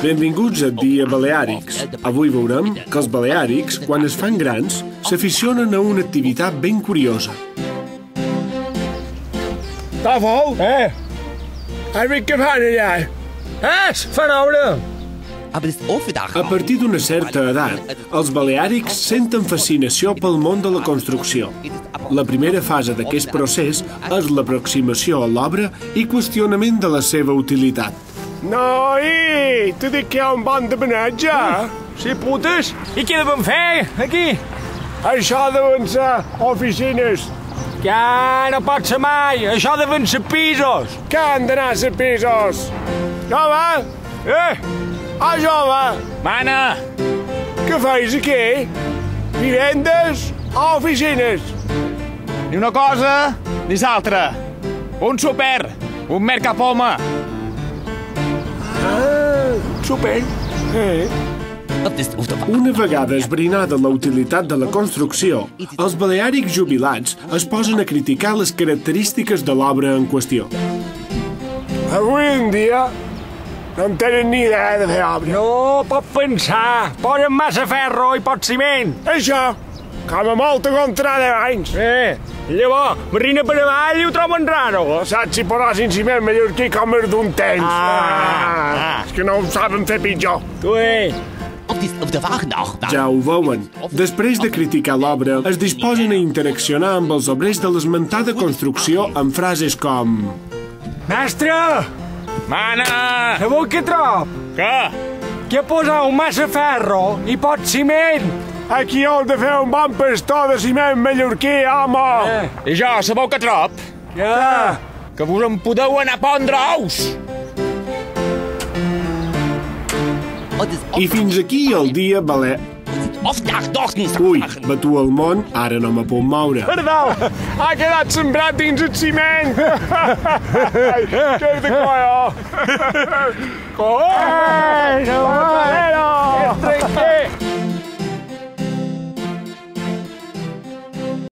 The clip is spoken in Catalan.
Benvinguts a Dia Baleàrics. Avui veurem que els baleàrics, quan es fan grans, s'aficionen a una activitat ben curiosa. Tafel? Has vist què fan allà? Fan obra! A partir d'una certa edat, els baleàrics senten fascinació pel món de la construcció. La primera fase d'aquest procés és l'aproximació a l'obra i qüestionament de la seva utilitat. Noi, t'ho dic que hi ha un bon de benatge. Sí, putes. I què devem fer, aquí? Això deuen ser oficines. Que no pot ser mai. Això deuen ser pisos. Que han d'anar a ser pisos? Jove! Jove! Mana! Què feis aquí? Vivendes o oficines? Ni una cosa, ni l'altra. Un super, un mercapoma. Super. Una vegada esbrinada la utilitat de la construcció, els baleàrics jubilats es posen a criticar les característiques de l'obra en qüestió. Avui en dia no en tenen ni idea de fer obra. No pot pensar. Posen massa ferro i pot ciment. Això, com a molta contrada d'anys. Llavors, marina per avall i ho troben raro. Saps si posasin ciment mallorquí com és d'un temps. És que no ho saben fer pitjor. Ja ho veuen. Després de criticar l'obra, es disposen a interaccionar amb els obrers de l'esmentada construcció amb frases com: Mestre! Mana! Sabeu què trob? Què? Que ha posat un massa ferro i pot ciment. Aquí heu de fer un bon pastor de ciment mallorquí, home! I jo, sabeu què trob? Que vos en podeu anar a pondre ous! I fins aquí el dia balear... Ui, batu el món, ara no me puc moure. Perdó, ha quedat sembrat dins el ciment! Que és de colló!